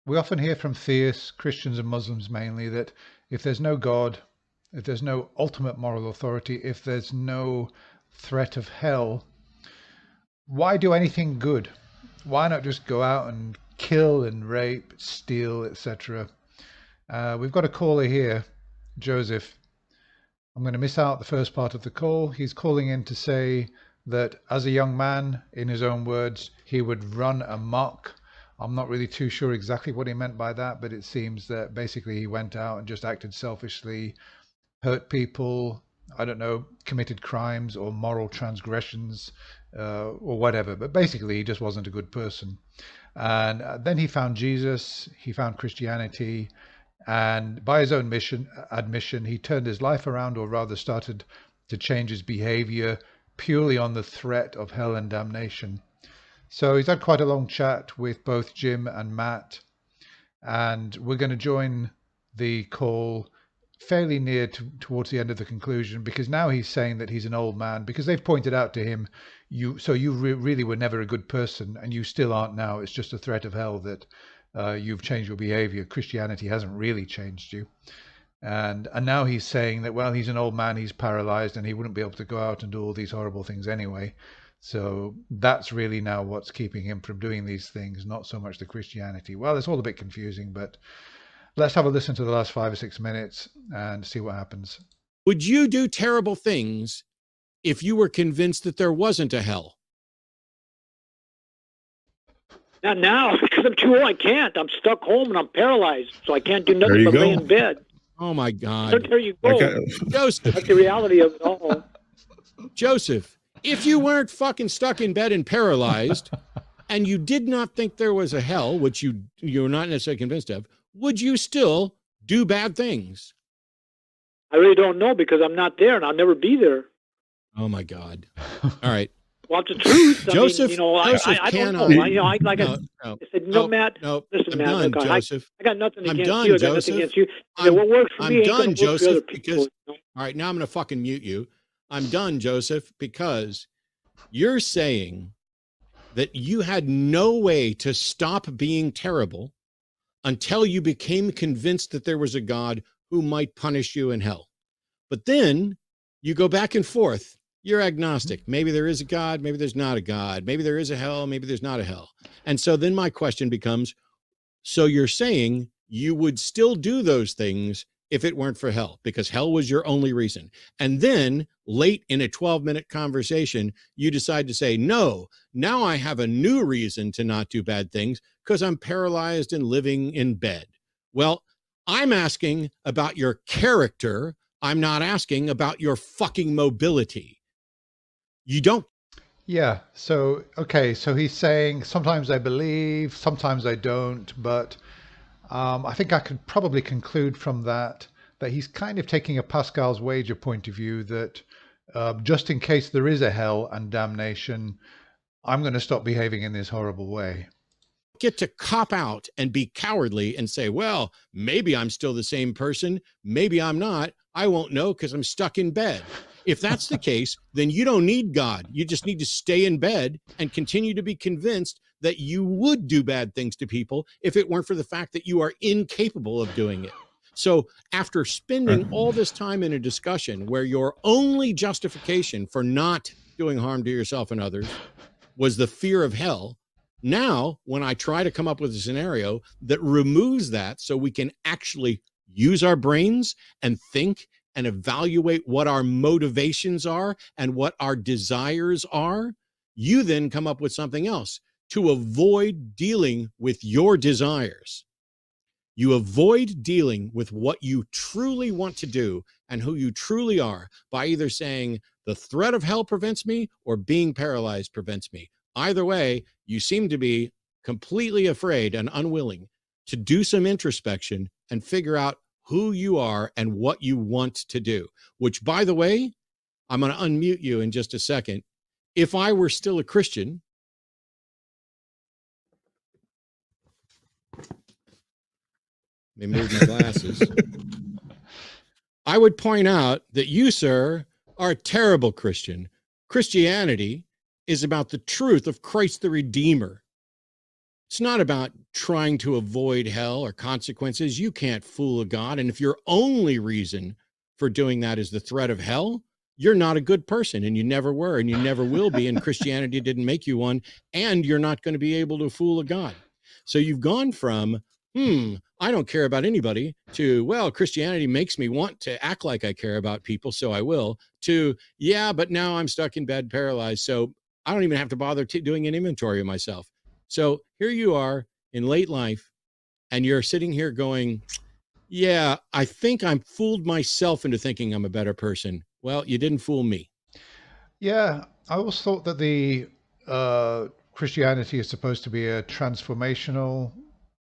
We often hear from theists, Christians and Muslims mainly, that if there's no God, if there's no ultimate moral authority, if there's no threat of hell, why do anything good? Why not just go out and kill and rape, steal, etc.? We've got a caller here, Joseph. I'm going to miss out the first part of the call. He's calling in to say that as a young man, in his own words, he would run amok. I'm not really too sure exactly what he meant by that, but it seems that basically he went out and just acted selfishly, hurt people, I don't know, committed crimes or moral transgressions or whatever. But basically, he just wasn't a good person. And then he found Jesus, he found Christianity, and by his own admission, he turned his life around, or rather started to change his behavior purely on the threat of hell and damnation. So he's had quite a long chat with both Jim and Matt, and we're going to join the call fairly near towards the end of the conclusion, because now he's saying that he's an old man, because they've pointed out to him, you really were never a good person, and you still aren't now. It's just a threat of hell that you've changed your behavior. Christianity hasn't really changed you. And now he's saying that, well, he's an old man, he's paralyzed, and he wouldn't be able to go out and do all these horrible things anyway. So that's really now what's keeping him from doing these things, not so much the Christianity. Well, it's all a bit confusing, but let's have a listen to the last 5 or 6 minutes and see what happens. Would you do terrible things if you were convinced that there wasn't a hell? Not now, because I'm too old. I can't. I'm stuck home and I'm paralyzed, so I can't do nothing but lay in bed. Oh, my God. So there you go. Joseph. That's the reality of it all. Joseph, if you weren't fucking stuck in bed and paralyzed, and you did not think there was a hell, which you're not necessarily convinced of, would you still do bad things? I really don't know, because I'm not there and I'll never be there. Oh, my God. All right. Well, it's the truth. Joseph, I mean, Joseph I don't cannot. know. I said, Matt, no, listen, I'm Matt, done, look, Joseph. I got nothing I'm against done, you. I got Joseph. nothing against you. What works for me ain't gonna work Joseph, for other people, because, you know? all right, now I'm going to fucking mute you. I'm done, Joseph, because you're saying that you had no way to stop being terrible until you became convinced that there was a God who might punish you in hell. But then you go back and forth. You're agnostic. Maybe there is a God, maybe there's not a God. Maybe there is a hell, maybe there's not a hell. And so then my question becomes, so you're saying you would still do those things if it weren't for hell, because hell was your only reason. And then late in a 12-minute conversation, you decide to say, no, now I have a new reason to not do bad things because I'm paralyzed and living in bed. Well, I'm asking about your character. I'm not asking about your fucking mobility. You don't. Yeah. So, okay. So he's saying sometimes I believe, sometimes I don't, but I think I could probably conclude from that he's kind of taking a Pascal's wager point of view that just in case there is a hell and damnation, I'm going to stop behaving in this horrible way. Get to cop out and be cowardly and say, well, maybe I'm still the same person. Maybe I'm not. I won't know because I'm stuck in bed. If that's the case, then you don't need God. You just need to stay in bed and continue to be convinced that you would do bad things to people if it weren't for the fact that you are incapable of doing it. So after spending all this time in a discussion where your only justification for not doing harm to yourself and others was the fear of hell, now when I try to come up with a scenario that removes that so we can actually use our brains and think and evaluate what our motivations are and what our desires are, you then come up with something else to avoid dealing with your desires. You avoid dealing with what you truly want to do and who you truly are by either saying the threat of hell prevents me or being paralyzed prevents me. Either way, you seem to be completely afraid and unwilling to do some introspection and figure out who you are and what you want to do, which, by the way, I'm going to unmute you in just a second. If I were still a Christian, let me move my glasses. I would point out that you, sir, are a terrible Christian. Christianity is about the truth of Christ the Redeemer. It's not about trying to avoid hell or consequences. You can't fool a God. And if your only reason for doing that is the threat of hell, you're not a good person, and you never were, and you never will be. And Christianity didn't make you one, and you're not going to be able to fool a God. So you've gone from, I don't care about anybody, to, well, Christianity makes me want to act like I care about people, so I will, to, yeah, but now I'm stuck in bed, paralyzed, so I don't even have to bother doing an inventory of myself. So here you are in late life, and you're sitting here going, yeah, I think I'm fooled myself into thinking I'm a better person. Well, you didn't fool me. Yeah, I always thought that the Christianity is supposed to be a transformational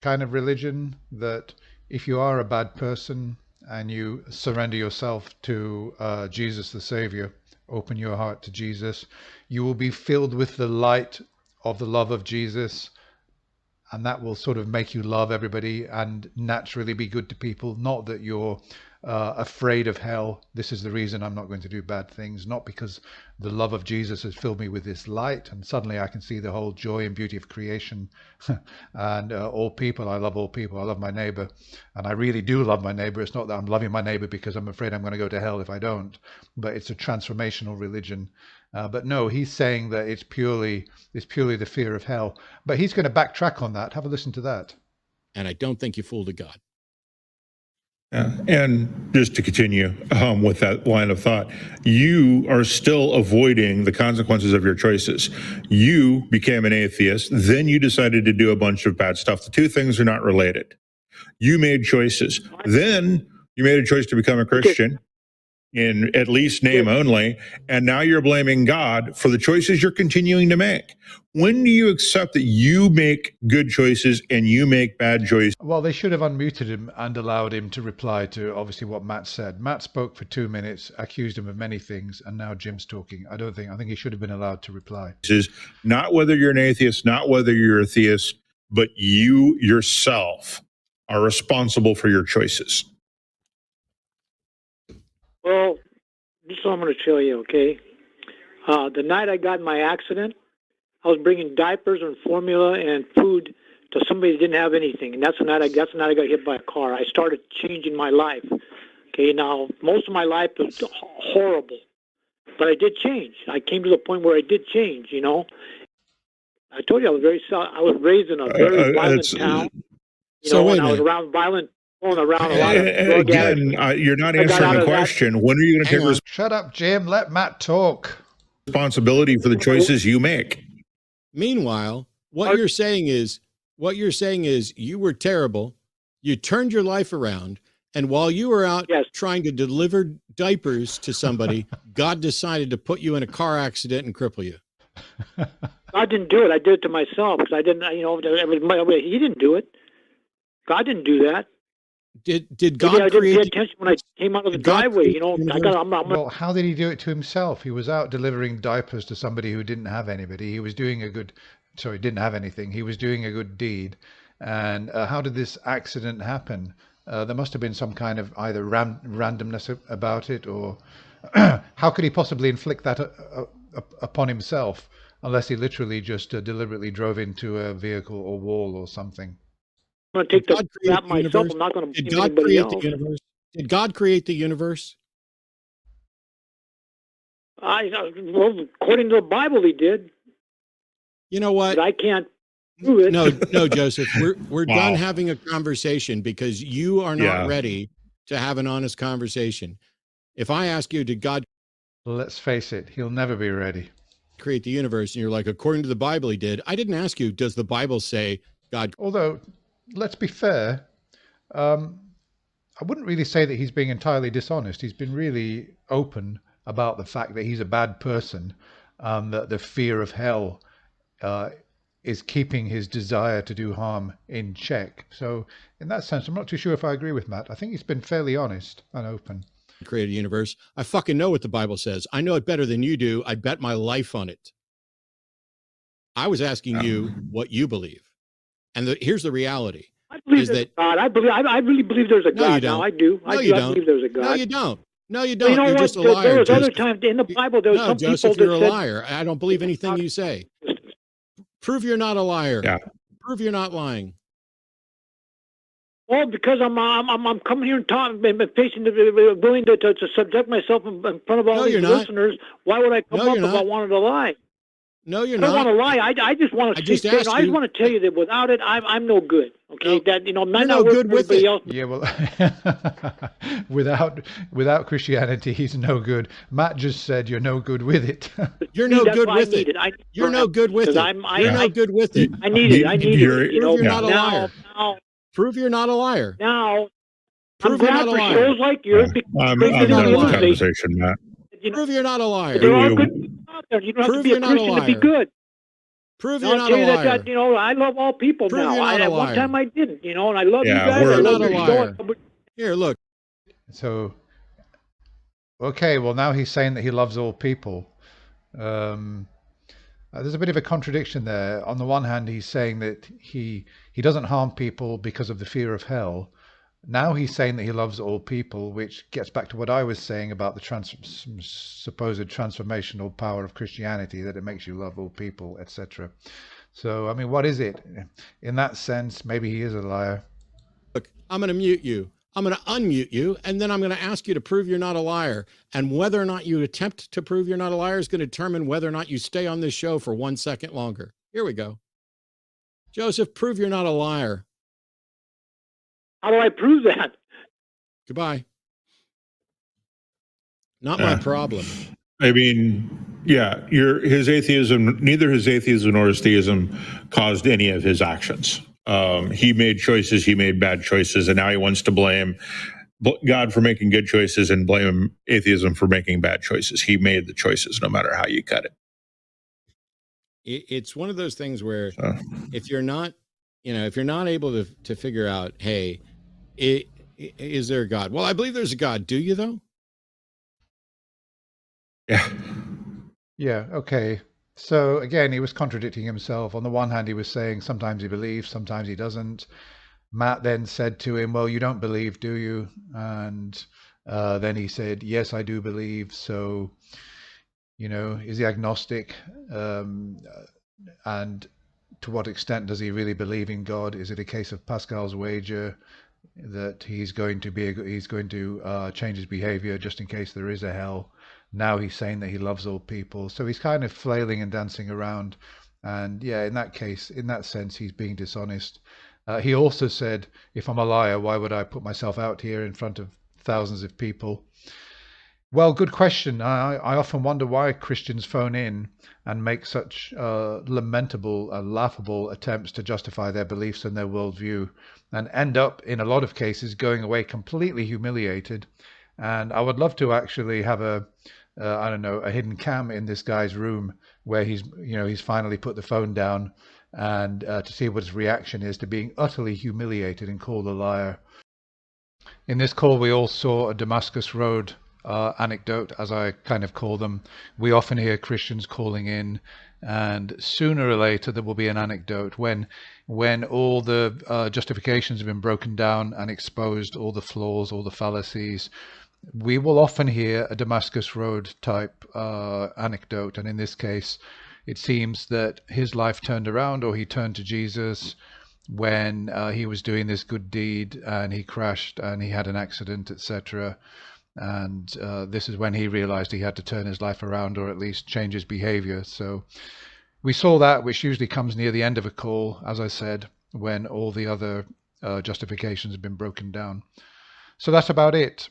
kind of religion, that if you are a bad person and you surrender yourself to Jesus the Savior, open your heart to Jesus, you will be filled with the light of the love of Jesus, and that will sort of make you love everybody and naturally be good to people. Not that you're afraid of hell. This is the reason I'm not going to do bad things, not because the love of Jesus has filled me with this light and suddenly I can see the whole joy and beauty of creation and all people. I love all people. I love my neighbor, and I really do love my neighbor. It's not that I'm loving my neighbor because I'm afraid I'm going to go to hell if I don't, but it's a transformational religion. But no, he's saying that it's purely the fear of hell. But he's going to backtrack on that. Have a listen to that. And I don't think you fooled a God. And just to continue with that line of thought, you are still avoiding the consequences of your choices. You became an atheist, then you decided to do a bunch of bad stuff. The two things are not related. You made choices. Then you made a choice to become a Christian, in at least name only, and now you're blaming God for the choices you're continuing to make. When do you accept that you make good choices and you make bad choices? Well, they should have unmuted him and allowed him to reply to obviously what Matt said. Matt spoke for 2 minutes, accused him of many things, and now Jim's talking. I think he should have been allowed to reply. Not whether you're an atheist, not whether you're a theist, but you yourself are responsible for your choices. Well, this is what I'm going to tell you, okay? The night I got in my accident, I was bringing diapers and formula and food to somebody that didn't have anything, and that's the night I got hit by a car. I started changing my life. Okay, now most of my life was horrible, but I did change. I came to the point where I did change. You know, I told you I was raised in a very violent town. You know, and I was around violent. Around a lot of drug again, you're not answering the question. When are you going to take Shut up, Jim. Let Matt talk. Responsibility for the choices you make? Meanwhile, what you're saying is you were terrible. You turned your life around, and while you were out trying to deliver diapers to somebody, God decided to put you in a car accident and cripple you. I didn't do it. I did it to myself because I didn't. You know, he didn't do it. God didn't do that. Did God I didn't create? pay attention when I came out of the driveway. You know, well, how did he do it to himself? He was out delivering diapers to somebody who didn't have anybody. He was doing didn't have anything. He was doing a good deed. And how did this accident happen? There must have been some kind of either randomness about it, or how could he possibly inflict that upon himself unless he literally just deliberately drove into a vehicle or wall or something? I'm going to take the crap myself. I'm not going to blame anybody else. Did God create the universe? Well, according to the Bible, he did. You know what? But I can't prove it. No, Joseph. We're done having a conversation because you are not ready to have an honest conversation. If I ask you, did God? Let's face it, he'll never be ready. Create the universe, and you're like, according to the Bible, he did. I didn't ask you, does the Bible say God? Although, let's be fair, I wouldn't really say that he's being entirely dishonest. He's been really open about the fact that he's a bad person, that the fear of hell is keeping his desire to do harm in check. So in that sense, I'm not too sure if I agree with Matt. I think he's been fairly honest and open. Create a universe. I fucking know what the Bible says. I know it better than you do. I bet my life on it. I was asking you what you believe. And here's the reality. I believe there's God. I really believe there's a God. Now I do. I believe there's a God. No, you don't. No, you don't. You know You're what? just a liar. There was other times in the Bible. There was some Joseph, people you're that a liar. I don't believe anything you say. Prove you're not a liar. Yeah. Prove you're not lying. Well, because I'm coming here and talking, and patient, willing to subject myself in front of all No, these you're not. listeners. Why would I come No, up you're if I not. wanted to lie? No, you're I don't not. want to lie. I just want I to just see. asked I just you- want to tell you that without it, I'm no good. Okay, No, that might you're not no work good for with everybody it. else. Yeah, well, without Christianity, he's no good. Matt just said you're no good with it. You're See, no that's good why I with need it. it. You're no good with it. You're no good with it. I need it. I need You're- it. You know, Prove you're not a liar. now, Prove you're not a liar. now, Prove I'm you're glad not a for liar. shows like yours. I'm because you're not done a with the liar. conversation, Matt. You know, Prove you're not a liar. there are good people out there. You don't have to Prove be a you're not a Christian to be liar. good. Prove You you're know, I'll not tell a you liar. that, you know, I love all people Prove now. you're not a At one liar. time I didn't, you know, and I love you Yeah, guys. we're I love not a your liar. show. Here, look. So, okay, well, now he's saying that he loves all people. There's a bit of a contradiction there. On the one hand, he's saying that he doesn't harm people because of the fear of hell. Now he's saying that he loves all people, which gets back to what I was saying about the supposed transformational power of Christianity, that it makes you love all people, etc. So, I mean, what is it? In that sense, maybe he is a liar. Look, I'm going to mute you. I'm going to unmute you, and then I'm going to ask you to prove you're not a liar. And whether or not you attempt to prove you're not a liar is going to determine whether or not you stay on this show for 1 second longer. Here we go. Joseph, prove you're not a liar. How do I prove that? Goodbye. Not my problem. I mean, yeah, his atheism, neither his atheism nor his theism caused any of his actions. He made choices, he made bad choices, and now he wants to blame God for making good choices and blame atheism for making bad choices. He made the choices no matter how you cut it. It's one of those things where if you're not, if you're not able to figure out, hey, is there a God? Well, I believe there's a God. Do you though? Yeah. Yeah, okay. So again, he was contradicting himself. On the one hand, he was saying sometimes he believes, sometimes he doesn't. Matt then said to him, well, you don't believe, do you? And then he said, yes, I do believe. So, is he agnostic? And to what extent does he really believe in God? Is it a case of Pascal's wager that he's going to change his behavior just in case there is a hell? Now he's saying that he loves all people. So he's kind of flailing and dancing around. And yeah, in that case, in that sense, he's being dishonest. He also said, if I'm a liar, why would I put myself out here in front of thousands of people? Well, good question. I often wonder why Christians phone in and make such lamentable, laughable attempts to justify their beliefs and their worldview, and end up, in a lot of cases, going away completely humiliated. And I would love to actually have a hidden cam in this guy's room where he's finally put the phone down, and to see what his reaction is to being utterly humiliated and called a liar. In this call, we all saw a Damascus Road anecdote, as I kind of call them. We often hear Christians calling in, and sooner or later there will be an anecdote when all the justifications have been broken down and exposed, all the flaws, all the fallacies. We will often hear a Damascus Road type anecdote, and in this case, it seems that his life turned around, or he turned to Jesus when he was doing this good deed and he crashed and he had an accident, etc. And this is when he realized he had to turn his life around, or at least change his behavior. So we saw that, which usually comes near the end of a call, as I said, when all the other justifications have been broken down. So that's about it.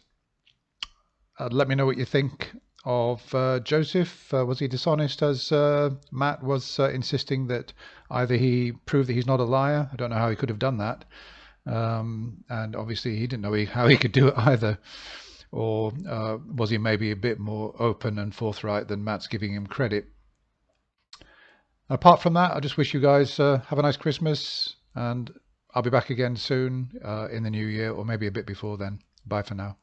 Let me know what you think of Joseph. Was he dishonest, as Matt was insisting that either he proved that he's not a liar? I don't know how he could have done that. And obviously he didn't know how he could do it either. Or was he maybe a bit more open and forthright than Matt's giving him credit? Apart from that, I just wish you guys have a nice Christmas, and I'll be back again soon in the new year, or maybe a bit before then. Bye for now.